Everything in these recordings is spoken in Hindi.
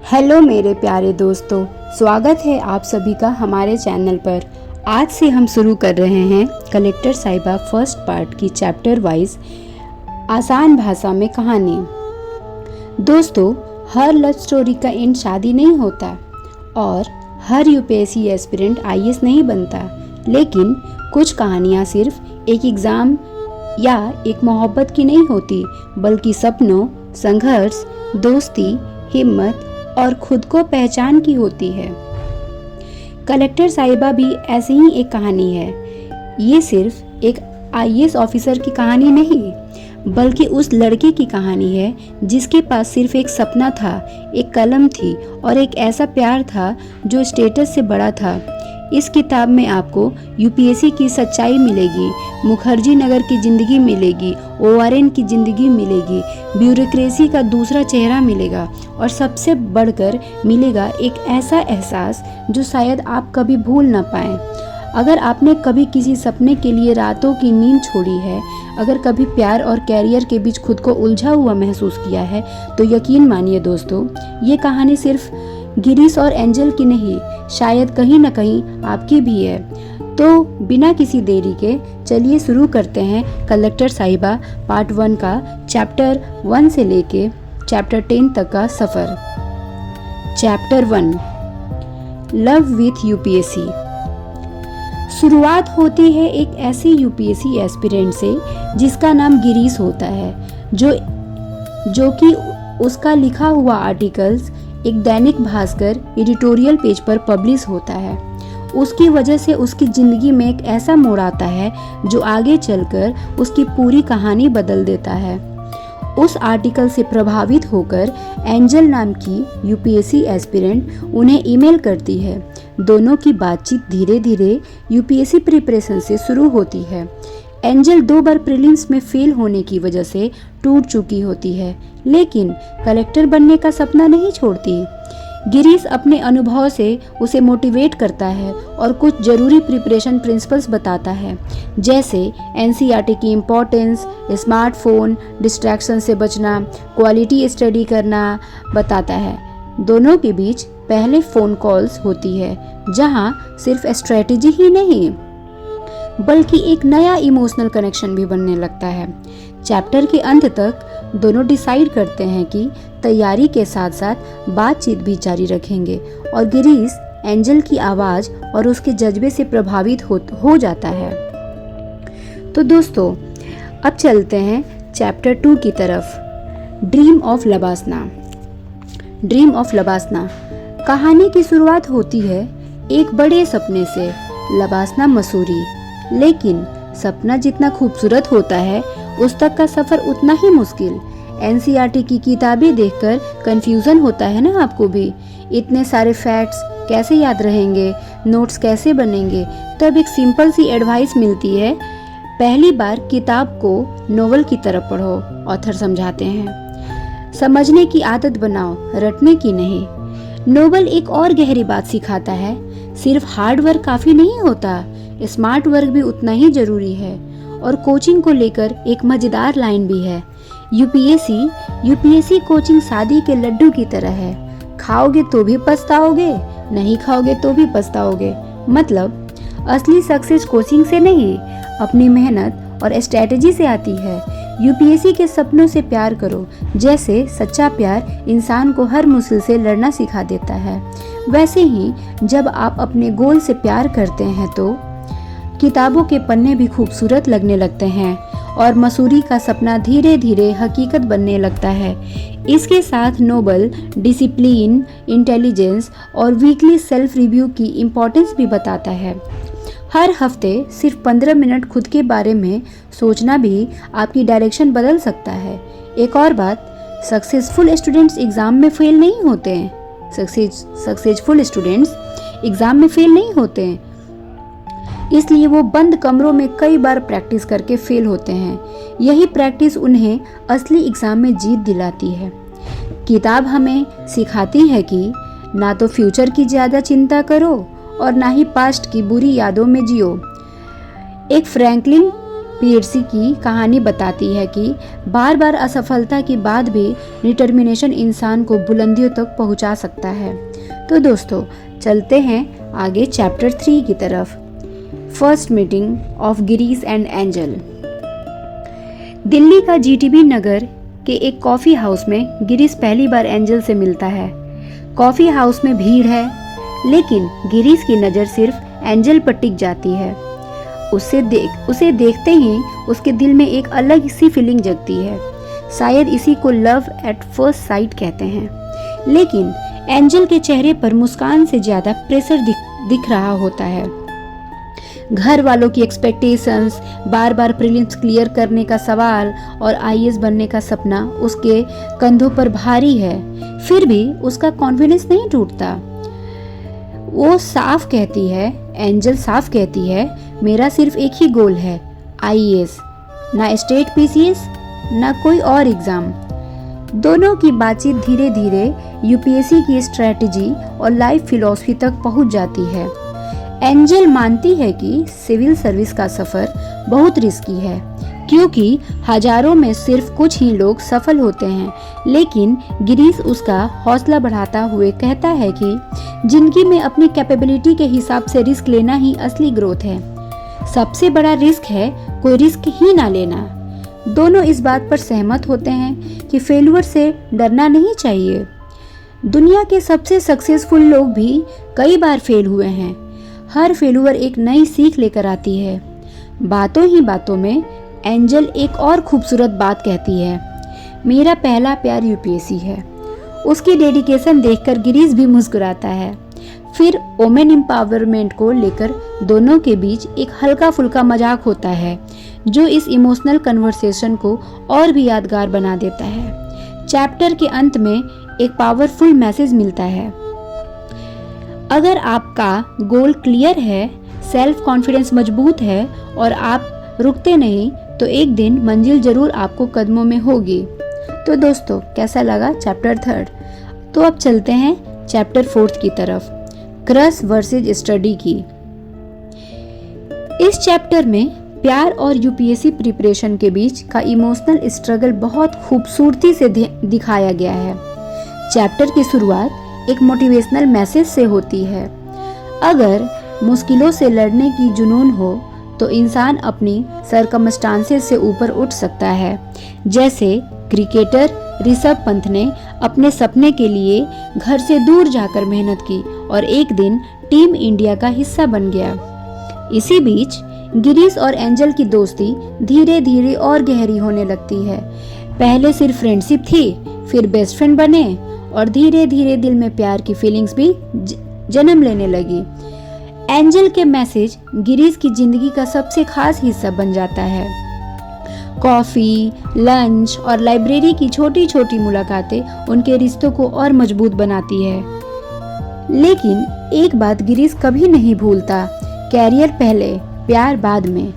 हेलो मेरे प्यारे दोस्तों, स्वागत है आप सभी का हमारे चैनल पर। आज से हम शुरू कर रहे हैं कलेक्टर साहिबा फर्स्ट पार्ट की चैप्टर वाइज आसान भाषा में कहानी। दोस्तों, हर लव स्टोरी का एंड शादी नहीं होता और हर यूपीएससी एस्पिरेंट आईएएस नहीं बनता, लेकिन कुछ कहानियाँ सिर्फ एक एग्ज़ाम या एक मोहब्बत की नहीं होती, बल्कि सपनों, संघर्ष, दोस्ती, हिम्मत और खुद को पहचान की होती है। कलेक्टर साहिबा भी ऐसी ही एक कहानी है। ये सिर्फ एक आईएएस ऑफिसर की कहानी नहीं, बल्कि उस लड़के की कहानी है जिसके पास सिर्फ एक सपना था, एक कलम थी और एक ऐसा प्यार था जो स्टेटस से बड़ा था। इस किताब में आपको यूपीएससी की सच्चाई मिलेगी, मुखर्जी नगर की ज़िंदगी मिलेगी, ओआरएन की ज़िंदगी मिलेगी, ब्यूरोक्रेसी का दूसरा चेहरा मिलेगा और सबसे बढ़कर मिलेगा एक ऐसा एहसास जो शायद आप कभी भूल ना पाएं। अगर आपने कभी किसी सपने के लिए रातों की नींद छोड़ी है, अगर कभी प्यार और कैरियर के बीच खुद को उलझा हुआ महसूस किया है, तो यकीन मानिए दोस्तों, ये कहानी सिर्फ गिरीश और एंजल की नहीं, शायद कहीं ना कहीं आपकी भी है। तो बिना किसी देरी के चलिए शुरू करते हैं कलेक्टर साहिबा पार्ट 1 का चैप्टर 1 से लेके चैप्टर 10 तक का सफ़र। Chapter 1, love with UPSC. शुरुआत होती है एक ऐसे यूपीएससी एस्पिरेंट से जिसका नाम गिरीश होता है, जो कि उसका लिखा हुआ आर्टिकल्स एक दैनिक भास्कर एडिटोरियल पेज पर पब्लिश होता है। उसकी वजह से उसकी ज़िंदगी में एक ऐसा मोड़ आता है जो आगे चलकर उसकी पूरी कहानी बदल देता है। उस आर्टिकल से प्रभावित होकर एंजल नाम की यूपीएससी एस्पिरेंट उन्हें ईमेल करती है। दोनों की बातचीत धीरे धीरे यूपीएससी प्रिपरेशन से शुरू होती है। एंजल 2 बार प्रीलिम्स में फेल होने की वजह से टूट चुकी होती है, लेकिन कलेक्टर बनने का सपना नहीं छोड़ती। गिरीश अपने अनुभव से उसे मोटिवेट करता है और कुछ ज़रूरी प्रिपरेशन प्रिंसिपल्स बताता है, जैसे एनसीईआरटी की इम्पोर्टेंस, स्मार्टफोन, डिस्ट्रैक्शन से बचना, क्वालिटी स्टडी करना बताता है। दोनों के बीच पहले फ़ोन कॉल्स होती है, जहां सिर्फ स्ट्रेटजी ही नहीं बल्कि एक नया इमोशनल कनेक्शन भी बनने लगता है। चैप्टर के अंत तक दोनों डिसाइड करते हैं कि तैयारी के साथ साथ बातचीत भी जारी रखेंगे और गिरीश एंजल की आवाज़ और उसके जज्बे से प्रभावित हो जाता है। तो दोस्तों, अब चलते हैं चैप्टर 2 की तरफ। Dream of LBSNAA. Dream of LBSNAA कहानी की शुरुआत होती है एक बड़े सपने से, लबासना मसूरी। लेकिन सपना जितना खूबसूरत होता है, उस तक का सफ़र उतना ही मुश्किल। एनसीईआरटी की किताबें देखकर कंफ्यूजन होता है ना आपको भी। इतने सारे फैक्ट्स कैसे याद रहेंगे, नोट्स कैसे बनेंगे? तब एक सिंपल सी एडवाइस मिलती है, पहली बार किताब को नोवेल की तरह पढ़ो। ऑथर समझाते हैं, समझने की आदत बनाओ, रटने की नहीं। नोवेल एक और गहरी बात सिखाता है, सिर्फ हार्ड वर्क काफ़ी नहीं होता, स्मार्ट वर्क भी उतना ही जरूरी है। और कोचिंग को लेकर एक मजेदार लाइन भी है, यूपीएससी कोचिंग शादी के लड्डू की तरह है, खाओगे तो भी पछताओगे, नहीं खाओगे तो भी पछताओगे। मतलब असली सक्सेस कोचिंग से नहीं, अपनी मेहनत और स्ट्रेटजी से आती है। यूपीएससी के सपनों से प्यार करो, जैसे सच्चा प्यार इंसान को हर मुश्किल से लड़ना सिखा देता है, वैसे ही जब आप अपने गोल से प्यार करते हैं तो किताबों के पन्ने भी खूबसूरत लगने लगते हैं और मसूरी का सपना धीरे धीरे हकीकत बनने लगता है। इसके साथ नोबल डिसिप्लिन, इंटेलिजेंस और वीकली सेल्फ रिव्यू की इम्पोर्टेंस भी बताता है। हर हफ्ते सिर्फ 15 मिनट खुद के बारे में सोचना भी आपकी डायरेक्शन बदल सकता है। एक और बात, सक्सेसफुल स्टूडेंट्स एग्ज़ाम में फेल नहीं होते हैं। सक्सेसफुल स्टूडेंट्स एग्ज़ाम में फेल नहीं होते हैं, इसलिए वो बंद कमरों में कई बार प्रैक्टिस करके फेल होते हैं। यही प्रैक्टिस उन्हें असली एग्ज़ाम में जीत दिलाती है। किताब हमें सिखाती है कि ना तो फ्यूचर की ज़्यादा चिंता करो और ना ही पास्ट की बुरी यादों में जियो। एक फ्रैंकलिन पीएससी की कहानी बताती है कि बार बार असफलता के बाद भी डिटर्मिनेशन इंसान को बुलंदियों तक पहुंचा सकता है। तो दोस्तों चलते हैं आगे चैप्टर 3 की तरफ। First meeting of Girish and angel. Delhi का जीटीबी नगर के एक कॉफ़ी हाउस में गिरीश पहली बार एंजल से मिलता है। कॉफ़ी हाउस में भीड़ है, लेकिन गिरीश की नज़र सिर्फ एंजल पर टिक जाती है। उसे देखते ही उसके दिल में एक अलग सी फीलिंग जगती है। शायद इसी को लव एट फर्स्ट साइट कहते हैं। लेकिन एंजल के चेहरे पर मुस्कान से ज़्यादा प्रेशर दिख रहा होता है। घर वालों की एक्सपेक्टेशंस, बार बार प्रीलिम्स क्लियर करने का सवाल और आईएएस बनने का सपना उसके कंधों पर भारी है। फिर भी उसका कॉन्फिडेंस नहीं टूटता। एंजल साफ कहती है, मेरा सिर्फ एक ही गोल है, आईएएस, ना स्टेट पीसीएस, ना कोई और एग्जाम। दोनों की बातचीत धीरे धीरे यूपीएससी की स्ट्रेटजी और लाइफ फिलॉसफी तक पहुंच जाती है। एंजल मानती है कि सिविल सर्विस का सफ़र बहुत रिस्की है, क्योंकि हजारों में सिर्फ कुछ ही लोग सफल होते हैं। लेकिन गिरीश उसका हौसला बढ़ाता हुए कहता है कि जिंदगी में अपनी कैपेबिलिटी के हिसाब से रिस्क लेना ही असली ग्रोथ है। सबसे बड़ा रिस्क है कोई रिस्क ही ना लेना। दोनों इस बात पर सहमत होते हैं कि फेल्यूर से डरना नहीं चाहिए। दुनिया के सबसे सक्सेसफुल लोग भी कई बार फेल हुए हैं। हर फेल्यूर एक नई सीख लेकर आती है। बातों ही बातों में एंजल एक और खूबसूरत बात कहती है, मेरा पहला प्यार यूपीएससी है। उसकी डेडिकेशन देखकर गिरीश भी मुस्कुराता है। फिर वोमेन एम्पावरमेंट को लेकर दोनों के बीच एक हल्का फुल्का मजाक होता है, जो इस इमोशनल कन्वर्सेशन को और भी यादगार बना देता है। चैप्टर के अंत में एक पावरफुल मैसेज मिलता है, अगर आपका गोल क्लियर है, सेल्फ कॉन्फिडेंस मजबूत है और आप रुकते नहीं, तो एक दिन मंजिल जरूर आपको कदमों में होगी। तो दोस्तों कैसा लगा चैप्टर 3? तो अब चलते हैं चैप्टर 4 की तरफ, क्रश वर्सेस स्टडी की। इस चैप्टर में प्यार और यूपीएससी प्रिपरेशन के बीच का इमोशनल स्ट्रगल बहुत खूबसूरती से दिखाया गया है। चैप्टर की शुरुआत एक मोटिवेशनल मैसेज से होती है। अगर मुश्किलों से लड़ने की जुनून हो तो इंसान अपनी सरकमस्टांसेस से ऊपर उठ सकता है। जैसे क्रिकेटर ऋषभ पंत ने अपने सपने के लिए घर से दूर जाकर मेहनत की और एक दिन टीम इंडिया का हिस्सा बन गया। इसी बीच गिरीश और एंजल की दोस्ती धीरे धीरे और गहरी होने लगती है। पहले सिर्फ फ्रेंडशिप थी, फिर बेस्ट फ्रेंड बने और धीरे धीरे दिल में प्यार की फीलिंग्स भी जन्म लेने लगी। एंजल के मैसेज गिरीश की जिंदगी का सबसे खास हिस्सा बन जाता है। कॉफ़ी, लंच और लाइब्रेरी की छोटी छोटी मुलाकातें उनके रिश्तों को और मजबूत बनाती है। लेकिन एक बात गिरीश कभी नहीं भूलता, कैरियर पहले, प्यार बाद में।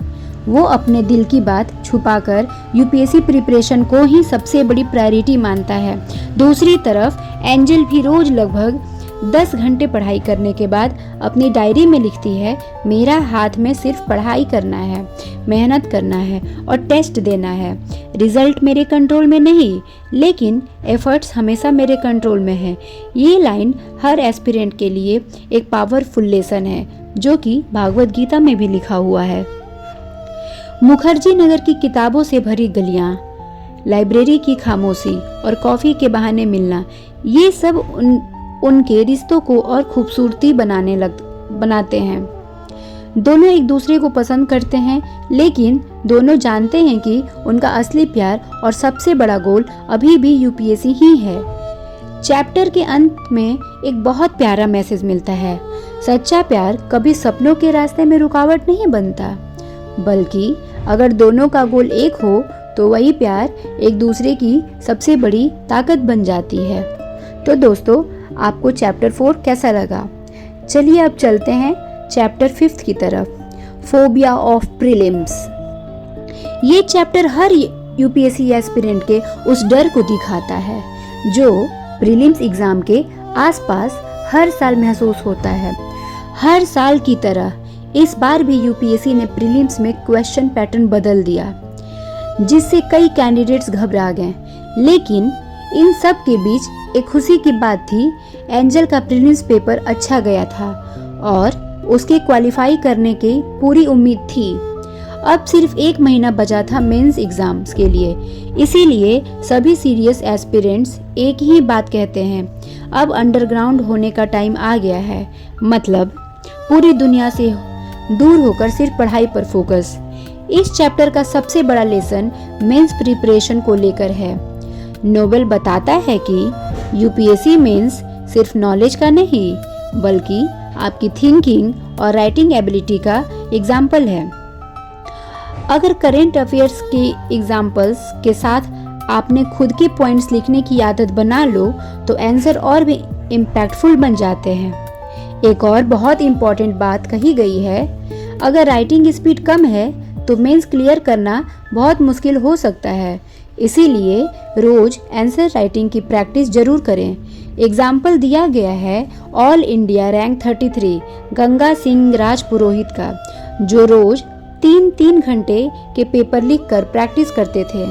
वो अपने दिल की बात छुपाकर यूपीएससी प्रिपरेशन को ही सबसे बड़ी प्रायोरिटी मानता है। दूसरी तरफ एंजल भी रोज लगभग 10 घंटे पढ़ाई करने के बाद अपनी डायरी में लिखती है, मेरा हाथ में सिर्फ पढ़ाई करना है, मेहनत करना है और टेस्ट देना है। रिजल्ट मेरे कंट्रोल में नहीं, लेकिन एफर्ट्स हमेशा मेरे कंट्रोल में है। ये लाइन हर एस्पिरेंट के लिए एक पावरफुल लेसन है, जो कि भागवत गीता में भी लिखा हुआ है। मुखर्जी नगर की किताबों से भरी गलियां, लाइब्रेरी की खामोशी और कॉफ़ी के बहाने मिलना, ये सब उनके रिश्तों को और खूबसूरती बनाते हैं। दोनों एक दूसरे को पसंद करते हैं, लेकिन दोनों जानते हैं कि उनका असली प्यार और सबसे बड़ा गोल अभी भी यूपीएससी ही है। चैप्टर के अंत में एक बहुत प्यारा मैसेज मिलता है, सच्चा प्यार कभी सपनों के रास्ते में रुकावट नहीं बनता, बल्कि अगर दोनों का गोल एक हो तो वही प्यार एक दूसरे की सबसे बड़ी ताकत बन जाती है। तो दोस्तों आपको चैप्टर 4 कैसा लगा? चलिए अब चलते हैं चैप्टर 5 की तरफ, फोबिया ऑफ प्रीलिम्स। ये चैप्टर हर यूपीएससी एस्पिरेंट के उस डर को दिखाता है जो प्रीलिम्स एग्जाम के आसपास हर साल महसूस होता है। हर साल की तरह इस बार भी यूपीएससी ने प्रीलिम्स में क्वेश्चन पैटर्न बदल दिया, जिससे कई कैंडिडेट्स घबरा गए। लेकिन इन सब के बीच एक खुशी की बात थी, एंजल का प्रीलिम्स पेपर अच्छा गया था और उसके क्वालिफाई करने की पूरी उम्मीद थी। अब सिर्फ 1 महीना बचा था मेंस एग्जाम्स के लिए, इसीलिए सभी सीरियस एस्पिरेंट्स एक ही बात कहते हैं, अब अंडरग्राउंड होने का टाइम आ गया है। मतलब पूरी दुनिया से दूर होकर सिर्फ पढ़ाई पर फोकस। इस चैप्टर का सबसे बड़ा लेसन मेंस प्रिपरेशन को लेकर है। नोबल बताता है कि यूपीएससी मेंस सिर्फ नॉलेज का नहीं, बल्कि आपकी थिंकिंग और राइटिंग एबिलिटी का एग्जाम्पल है। अगर करेंट अफेयर्स के एग्जाम्पल्स के साथ आपने खुद के पॉइंट्स लिखने की आदत बना लो तो आंसर और भी इम्पैक्टफुल बन जाते हैं। एक और बहुत इम्पॉर्टेंट बात कही गई है, अगर राइटिंग स्पीड कम है तो मेंस क्लियर करना बहुत मुश्किल हो सकता है, इसीलिए रोज आंसर राइटिंग की प्रैक्टिस जरूर करें। एग्जाम्पल दिया गया है all India rank 33 Ganga Singh Rajpurohit का, जो रोज 3-3 घंटे के पेपर लिखकर प्रैक्टिस करते थे।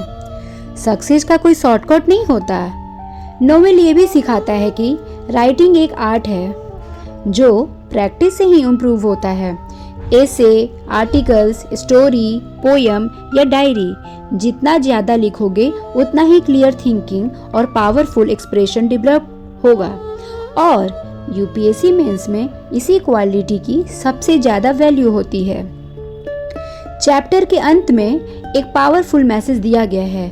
सक्सेस का कोई शॉर्टकट नहीं होता। नोवेल ये भी सिखाता है कि राइटिंग एक आर्ट है जो प्रैक्टिस से ही इम्प्रूव होता है। एसे, आर्टिकल्स, स्टोरी, पोयम या डायरी जितना ज़्यादा लिखोगे उतना ही क्लियर थिंकिंग और पावरफुल एक्सप्रेशन डेवलप होगा, और यूपीएससी मेंस में इसी क्वालिटी की सबसे ज़्यादा वैल्यू होती है। चैप्टर के अंत में एक पावरफुल मैसेज दिया गया है,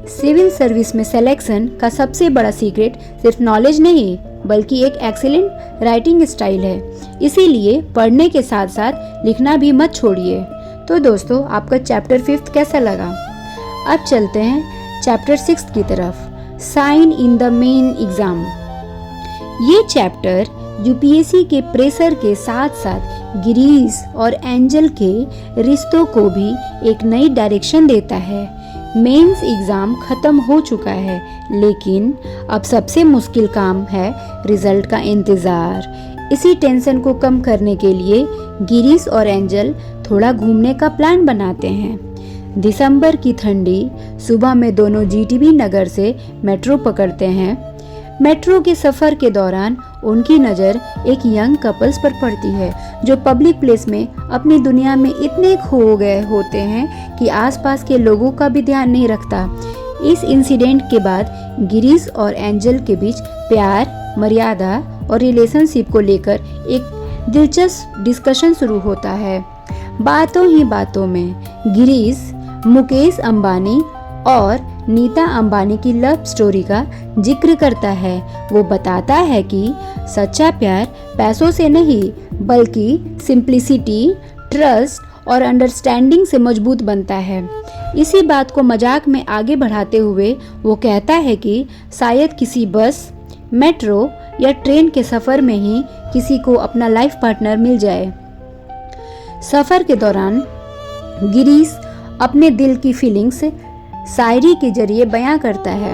सिविल सर्विस में सिलेक्शन का सबसे बड़ा सीक्रेट सिर्फ नॉलेज नहीं बल्कि एक एक्सीलेंट राइटिंग स्टाइल है, इसीलिए पढ़ने के साथ साथ लिखना भी मत छोड़िए। तो दोस्तों, आपका चैप्टर 5 कैसा लगा? अब चलते हैं चैप्टर 6 की तरफ, sign in the main exam. ये चैप्टर यूपीएससी के प्रेशर के साथ साथ गिरीश और एंजल के रिश्तों को भी एक नई डायरेक्शन देता है। मेंस एग्ज़ाम ख़त्म हो चुका है, लेकिन अब सबसे मुश्किल काम है रिजल्ट का इंतज़ार। इसी टेंशन को कम करने के लिए गिरीश और एंजल थोड़ा घूमने का प्लान बनाते हैं। दिसंबर की ठंडी सुबह में दोनों जीटीबी नगर से मेट्रो पकड़ते हैं। मेट्रो के सफ़र के दौरान उनकी नज़र एक यंग कपल्स पर पड़ती है, जो पब्लिक प्लेस में अपनी दुनिया में इतने खो गए होते हैं कि आसपास के लोगों का भी ध्यान नहीं रखता। इस इंसिडेंट के बाद गिरीश और एंजल के बीच प्यार, मर्यादा और रिलेशनशिप को लेकर एक दिलचस्प डिस्कशन शुरू होता है। बातों ही बातों में गिरीश मुकेश अंबानी और नीता अंबानी की लव स्टोरी का जिक्र करता है। वो बताता है कि सच्चा प्यार पैसों से नहीं बल्कि सिंप्लिसिटी, ट्रस्ट और अंडरस्टैंडिंग से मजबूत बनता है। इसी बात को मजाक में आगे बढ़ाते हुए वो कहता है कि शायद किसी बस, मेट्रो या ट्रेन के सफ़र में ही किसी को अपना लाइफ पार्टनर मिल जाए। सफ़र के दौरान गिरीश अपने दिल की फीलिंग्स शायरी के जरिए बयां करता है।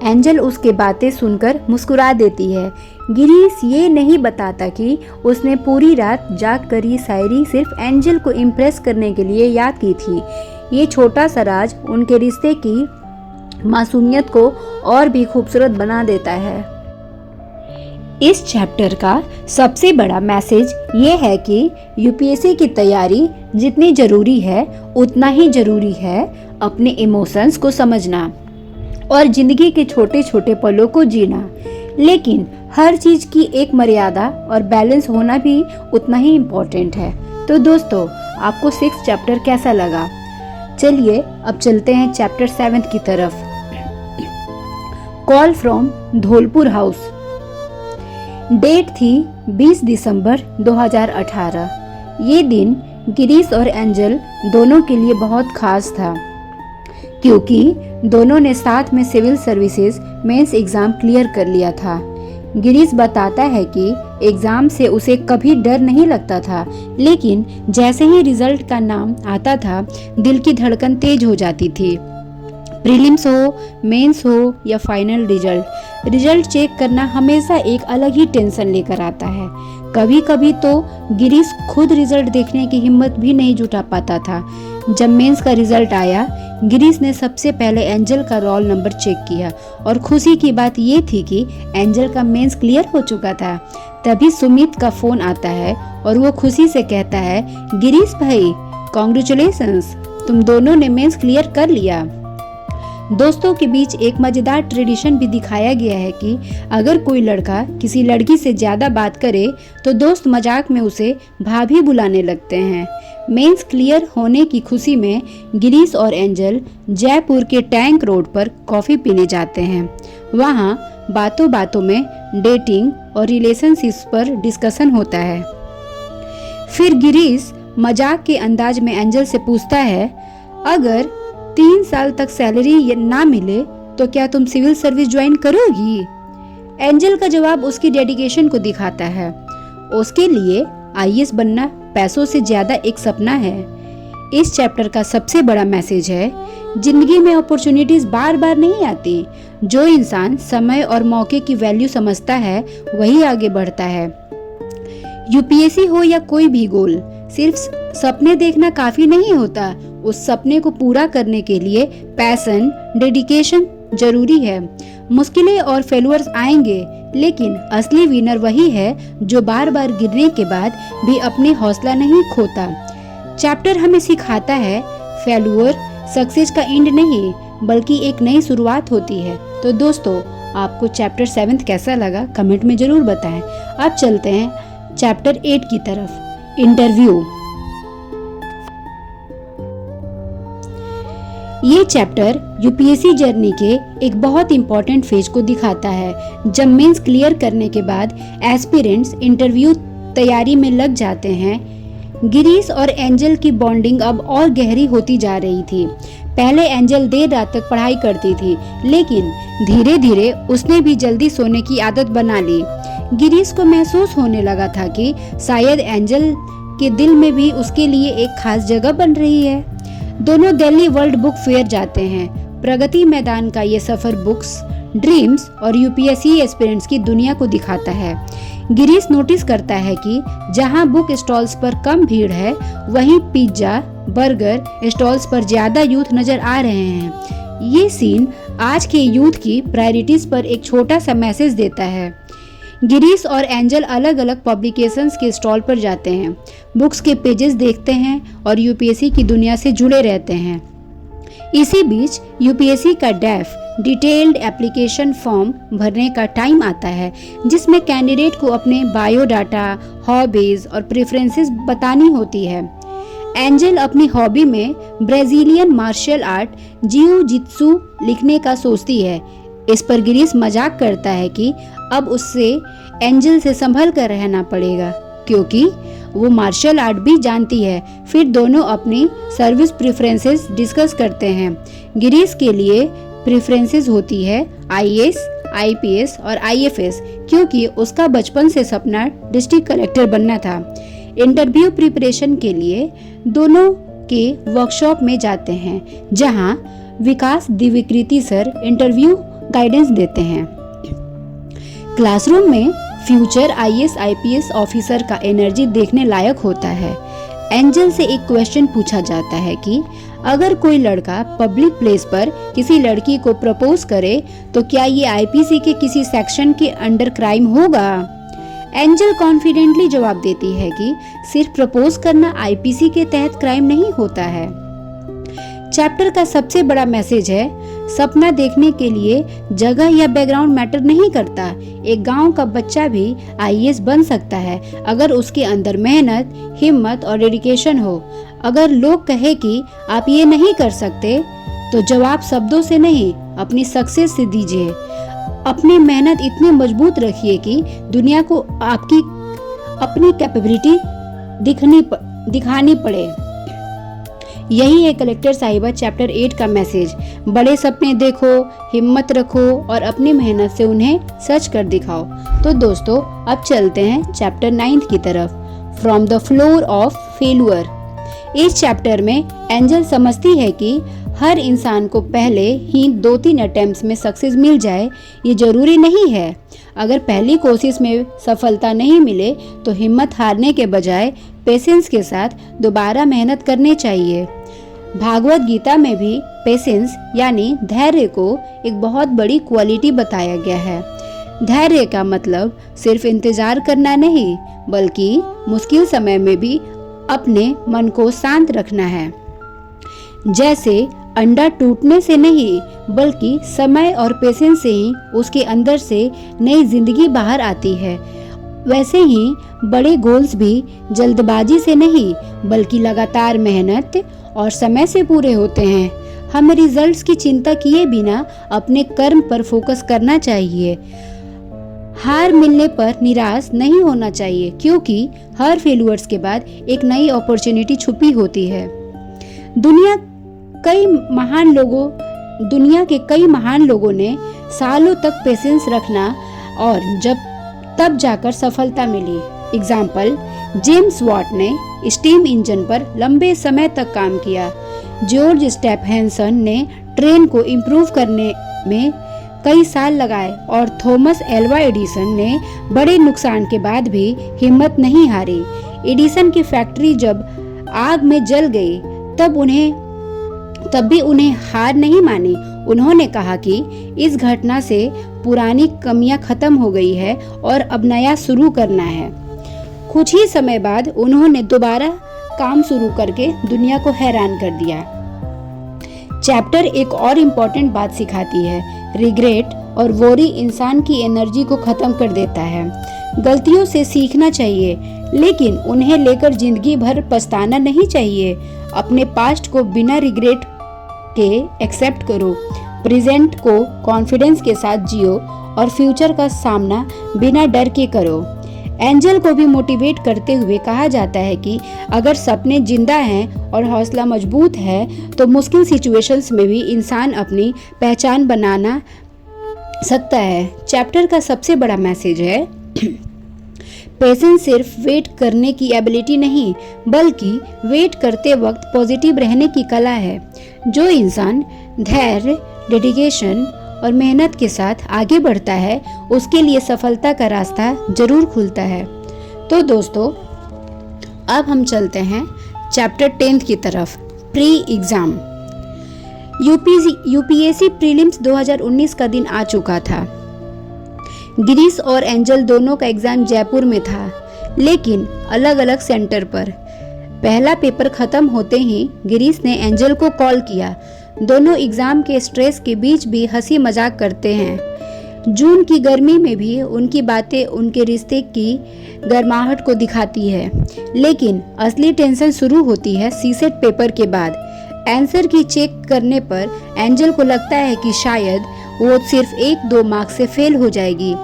एंजल उसके बातें सुनकर मुस्कुरा देती है। गिरीश ये नहीं बताता कि उसने पूरी रात जाग कर ये शायरी सिर्फ एंजल को इम्प्रेस करने के लिए याद की थी। ये छोटा सा राज उनके रिश्ते की मासूमियत को और भी खूबसूरत बना देता है। इस चैप्टर का सबसे बड़ा मैसेज ये है कि यूपीएससी की तैयारी जितनी ज़रूरी है उतना ही ज़रूरी है अपने इमोशंस को समझना और ज़िंदगी के छोटे छोटे पलों को जीना। लेकिन हर चीज़ की एक मर्यादा और बैलेंस होना भी उतना ही इम्पोर्टेंट है। तो दोस्तों, आपको 6 चैप्टर कैसा लगा? चलिए अब चलते हैं चैप्टर 7 की तरफ, call from Dholpur house. Date थी 20 दिसंबर 2018। ये दिन गिरीश और एंजल दोनों के लिए बहुत खास था, क्योंकि दोनों ने साथ में civil services mains exam clear कर लिया था। गिरीश बताता है कि एग्ज़ाम से उसे कभी डर नहीं लगता था, लेकिन जैसे ही रिजल्ट का नाम आता था दिल की धड़कन तेज हो जाती थी। प्रीलिम्स हो, मेंस हो या फाइनल रिजल्ट चेक करना हमेशा एक अलग ही टेंशन लेकर आता है। कभी कभी तो गिरीश खुद रिजल्ट देखने की हिम्मत भी नहीं जुटा पाता था। जब मेंस का रिजल्ट आया, गिरीश ने सबसे पहले एंजल का रोल नंबर चेक किया और खुशी की बात ये थी कि एंजल का मेंस क्लियर हो चुका था। तभी सुमित का फोन आता है और वो खुशी से कहता है, गिरीश भाई कॉन्ग्रेचुलेशंस, तुम दोनों ने मेंस क्लियर कर लिया। दोस्तों के बीच एक मजेदार ट्रेडिशन भी दिखाया गया है कि अगर कोई लड़का किसी लड़की से ज्यादा बात करे तो दोस्त मजाक में उसे भाभी बुलाने लगते हैं। मेंस क्लियर होने की खुशी में गिरीश और एंजल जयपुर के टैंक रोड पर कॉफी पीने जाते हैं। वहाँ बातों बातों में डेटिंग और रिलेशनशिप्स पर डिस्कशन होता है। फिर गिरीश मजाक के अंदाज में एंजल से पूछता है, अगर 3 साल तक सैलरी ना मिले तो क्या तुम सिविल सर्विस ज्वाइन करोगी? एंजल का जवाब उसकी डेडिकेशन को दिखाता है। उसके लिए आईएएस बनना पैसों से ज्यादा एक सपना है। इस चैप्टर का सबसे बड़ा मैसेज है, जिंदगी में अपॉर्चुनिटीज बार बार नहीं आती। जो इंसान समय और मौके की वैल्यू समझता है वही आगे बढ़ता है। यूपीएससी हो या कोई भी गोल, सिर्फ सपने देखना काफी नहीं होता। उस सपने को पूरा करने के लिए पैशन, डेडिकेशन जरूरी है। मुश्किलें और फेलुअर्स आएंगे, लेकिन असली विनर वही है जो बार बार गिरने के बाद भी अपने हौसला नहीं खोता। चैप्टर हमें सिखाता है, फेलुअर सक्सेस का एंड नहीं बल्कि एक नई शुरुआत होती है। तो दोस्तों, आपको चैप्टर 7 कैसा लगा कमेंट में जरूर बताएं। अब चलते हैं चैप्टर 8 की तरफ, इंटरव्यू। ये चैप्टर यूपीएससी जर्नी के एक बहुत इम्पोर्टेंट फेज को दिखाता है। जब मेंस क्लियर करने के बाद एस्पिरेंट्स इंटरव्यू तैयारी में लग जाते हैं। गिरीश और एंजल की बॉन्डिंग अब और गहरी होती जा रही थी। पहले एंजल देर रात तक पढ़ाई करती थी, लेकिन धीरे धीरे उसने भी जल्दी सोने की आदत बना ली। गिरीश को महसूस होने लगा था कि शायद एंजल के दिल में भी उसके लिए एक खास जगह बन रही है। दोनों दिल्ली वर्ल्ड बुक फेयर जाते हैं। प्रगति मैदान का ये सफर बुक्स, ड्रीम्स और यूपीएससी एस्पिरेंट्स की दुनिया को दिखाता है। गिरीश नोटिस करता है कि जहां बुक स्टॉल्स पर कम भीड़ है, वहीं पिज्जा, बर्गर स्टॉल्स पर ज्यादा यूथ नजर आ रहे हैं। ये सीन आज के यूथ की प्रायोरिटीज पर एक छोटा सा मैसेज देता है। गिरीश और एंजल अलग अलग पब्लिकेशंस के स्टॉल पर जाते हैं, बुक्स के पेजेस देखते हैं और यूपीएससी की दुनिया से जुड़े रहते हैं। इसी बीच यूपीएससी का डेफ डिटेल्ड एप्लीकेशन फॉर्म भरने का टाइम आता है, जिसमें कैंडिडेट को अपने बायोडाटा, हॉबीज और प्रेफरेंसेस बतानी होती है। एंजल अपनी हॉबी में ब्राजीलियन मार्शल आर्ट जिऊ जित्सु लिखने का सोचती है। इस पर गिरीश मजाक करता है कि अब उससे एंजल से संभल कर रहना पड़ेगा, क्योंकि वो मार्शल आर्ट भी जानती है। फिर दोनों अपनी सर्विस प्रेफरेंसेस डिस्कस करते हैं। गिरीश के लिए प्रेफरेंसेस होती है आईएएस, आईपीएस और आईएफएस, क्योंकि उसका बचपन से सपना डिस्ट्रिक्ट कलेक्टर बनना था। इंटरव्यू प्रिपरेशन के लिए दोनों के वर्कशॉप में जाते हैं, जहां विकास दिव्यकृति सर इंटरव्यू गाइडेंस देते हैं। क्लासरूम में फ्यूचर आईएएस आईपीएस ऑफिसर का एनर्जी देखने लायक होता है। एंजल से एक क्वेश्चन पूछा जाता है कि अगर कोई लड़का पब्लिक प्लेस पर किसी लड़की को प्रपोज करे तो क्या ये आईपीसी के किसी सेक्शन के अंडर क्राइम होगा? एंजल कॉन्फिडेंटली जवाब देती है कि सिर्फ प्रपोज करना आईपीसी के तहत क्राइम नहीं होता है। चैप्टर का सबसे बड़ा मैसेज है, सपना देखने के लिए जगह या बैकग्राउंड मैटर नहीं करता। एक गांव का बच्चा भी आईएएस बन सकता है अगर उसके अंदर मेहनत, हिम्मत और डेडिकेशन हो। अगर लोग कहे कि आप ये नहीं कर सकते, तो जवाब शब्दों से नहीं, अपनी सक्सेस से दीजिए। अपनी मेहनत इतनी मजबूत रखिए कि दुनिया को आपकी अपनी कैपेबिलिटी दिखानी पड़े। यही है कलेक्टर साहिबा चैप्टर 8 का मैसेज। बड़े सपने देखो, हिम्मत रखो और अपनी मेहनत से उन्हें सच कर दिखाओ। तो दोस्तों, अब चलते हैं चैप्टर 9 की तरफ, from the floor of failure. इस चैप्टर में एंजल समझती है कि हर इंसान को पहले ही 2-3 अटेम्प्ट्स में सक्सेस मिल जाए ये ज़रूरी नहीं है। अगर पहली कोशिश में सफलता नहीं मिले तो हिम्मत हारने के बजाय पेशेंस के साथ दोबारा मेहनत करनी चाहिए। भागवत गीता में भी पेशेंस यानी धैर्य को एक बहुत बड़ी क्वालिटी बताया गया है। धैर्य का मतलब सिर्फ इंतजार करना नहीं, बल्कि मुश्किल समय में भी अपने मन को शांत रखना है। जैसे अंडा टूटने से नहीं, बल्कि समय और पेशेंस से ही उसके अंदर से नई जिंदगी बाहर आती है, वैसे ही बड़े गोल्स भी जल्दबाजी से नहीं, बल्कि लगातार मेहनत और समय से पूरे होते हैं। हमें रिजल्ट्स की चिंता किए बिना अपने कर्म पर फोकस करना चाहिए। हार मिलने पर निराश नहीं होना चाहिए, क्योंकि हर फेलियर्स के बाद एक नई अपॉर्चुनिटी छुपी होती है। दुनिया के कई महान लोगों ने सालों तक पेशेंस रखना और तब जाकर सफलता मिली। एग्जाम्पल, जेम्स वॉट ने स्टीम इंजन पर लंबे समय तक काम किया। जॉर्ज स्टेफेंसन ने ट्रेन को इम्प्रूव करने में कई साल लगाए और थॉमस एल्वा एडिसन ने बड़े नुकसान के बाद भी हिम्मत नहीं हारी। एडिसन की फैक्ट्री जब आग में जल गई तब भी उन्हें हार नहीं मानी। उन्होंने कहा कि इस घटना से पुरानी कमियां खत्म हो गई है और अब नया शुरू करना है। कुछ ही समय बाद उन्होंने दोबारा काम शुरू करके दुनिया को हैरान कर दिया। चैप्टर एक और इम्पोर्टेंट बात सिखाती है। रिग्रेट और वोरी इंसान की एनर्जी को खत्म कर देता है। गलतियों से सीखना चाहिए, लेकिन उन्हें लेकर जिंदगी भर पछताना नहीं चाहिए। अपने पास्ट को बिना रिग्रेट के एक्सेप्ट करो, प्रेजेंट को कॉन्फिडेंस के साथ जियो और फ्यूचर का सामना बिना डर के करो। एंजल को भी मोटिवेट करते हुए कहा जाता है कि अगर सपने जिंदा हैं और हौसला मजबूत है तो मुश्किल सिचुएशंस में भी इंसान अपनी पहचान बनाना सकता है। चैप्टर का सबसे बड़ा मैसेज है पेशेंस सिर्फ वेट करने की एबिलिटी नहीं, बल्कि वेट करते वक्त पॉजिटिव रहने की कला है। जो इंसान धैर्य, डेडिकेशन और मेहनत के साथ आगे बढ़ता है, उसके लिए सफलता का रास्ता जरूर खुलता है। तो दोस्तों, अब हम चलते हैं चैप्टर 10 की तरफ, प्री एग्जाम। यूपीएससी प्रीलिम्स 2019 का दिन आ चुका था। गिरीश और एंजल दोनों का एग्जाम जयपुर में था, लेकिन अलग अलग सेंटर पर। पहला पेपर खत्म होते ही गिरीश ने एंजल को कॉल किया। दोनों एग्जाम के स्ट्रेस के बीच भी हंसी मजाक करते हैं। जून की गर्मी में भी उनकी बातें उनके रिश्ते की गर्माहट को दिखाती है, लेकिन असली टेंशन शुरू होती है सीसेट पेपर के बाद। आंसर की चेक करने पर एंजल को लगता है कि शायद वो सिर्फ 1-2 मार्क्स से फेल हो जाएगी।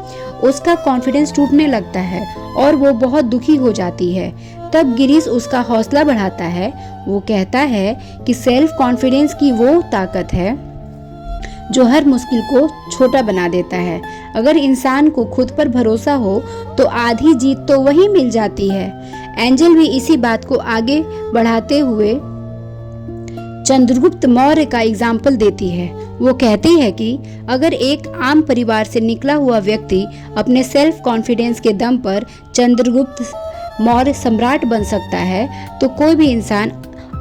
उसका कॉन्फिडेंस टूटने लगता है और वो बहुत दुखी हो जाती है। तब गिरीश उसका हौसला बढ़ाता है। वो कहता है कि सेल्फ कॉन्फिडेंस की वो ताकत है जो हर मुश्किल को छोटा बना देता है। अगर इंसान को खुद पर भरोसा हो तो आधी जीत तो वही मिल जाती है। एंजल भी इसी बात को आगे बढ़ाते हुए चंद्रगुप्त मौर्य का एग्जाम्पल देती है। वो कहती है कि अगर एक आम परिवार से निकला हुआ व्यक्ति अपने सेल्फ कॉन्फिडेंस के दम पर चंद्रगुप्त मौर्य सम्राट बन सकता है, तो कोई भी इंसान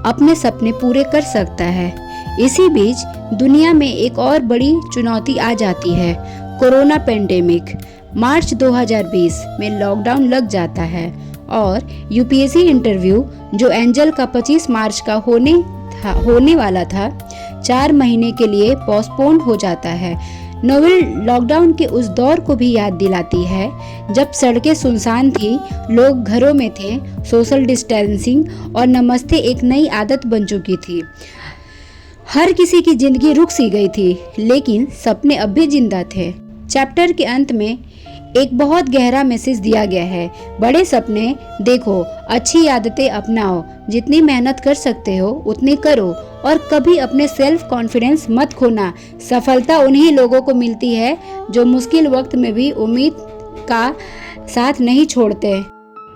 अपने सपने पूरे कर सकता है। इसी बीच दुनिया में एक और बड़ी चुनौती आ जाती है, कोरोना पेंडेमिक। मार्च 2020 में लॉकडाउन लग जाता है और यूपीएससी इंटरव्यू जो एंजल का 25 मार्च का होने वाला था, 4 महीने के लिए पोस्टपोन हो जाता है। नोवेल लॉकडाउन के उस दौर को भी याद दिलाती है जब सड़कें सुनसान थी, लोग घरों में थे, सोशल डिस्टेंसिंग और नमस्ते एक नई आदत बन चुकी थी। हर किसी की जिंदगी रुक सी गई थी, लेकिन सपने अब भी जिंदा थे। चैप्टर के अंत में एक बहुत गहरा मैसेज दिया गया है। बड़े सपने देखो, अच्छी आदतें अपनाओ, जितनी मेहनत कर सकते हो उतनी करो और कभी अपने सेल्फ कॉन्फिडेंस मत खोना। सफलता उन्हीं लोगों को मिलती है जो मुश्किल वक्त में भी उम्मीद का साथ नहीं छोड़ते।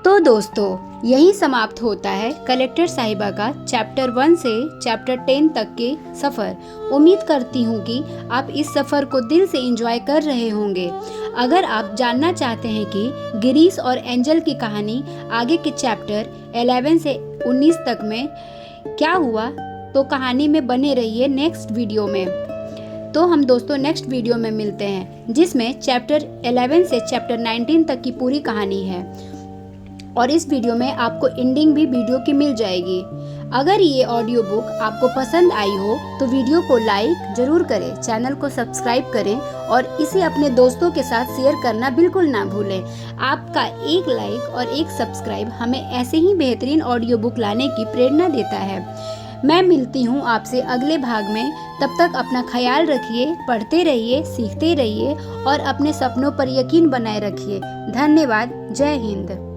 तो दोस्तों, यही समाप्त होता है कलेक्टर साहिबा का चैप्टर 1 से चैप्टर 10 तक के सफ़र। उम्मीद करती हूँ कि आप इस सफ़र को दिल से एंजॉय कर रहे होंगे। अगर आप जानना चाहते हैं कि गिरीश और एंजल की कहानी आगे के चैप्टर 11 से 19 तक में क्या हुआ, तो कहानी में बने रहिए नेक्स्ट वीडियो में। तो हम दोस्तों नेक्स्ट वीडियो में मिलते हैं, जिसमें चैप्टर 11 से चैप्टर 19 तक की पूरी कहानी है। और इस वीडियो में आपको एंडिंग भी वीडियो की मिल जाएगी। अगर ये ऑडियो बुक आपको पसंद आई हो तो वीडियो को लाइक ज़रूर करें, चैनल को सब्सक्राइब करें और इसे अपने दोस्तों के साथ शेयर करना बिल्कुल ना भूलें। आपका एक लाइक और एक सब्सक्राइब हमें ऐसे ही बेहतरीन ऑडियो बुक लाने की प्रेरणा देता है। मैं मिलती हूँ आपसे अगले भाग में। तब तक अपना ख्याल रखिए, पढ़ते रहिए, सीखते रहिए और अपने सपनों पर यकीन बनाए रखिए। धन्यवाद। जय हिंद।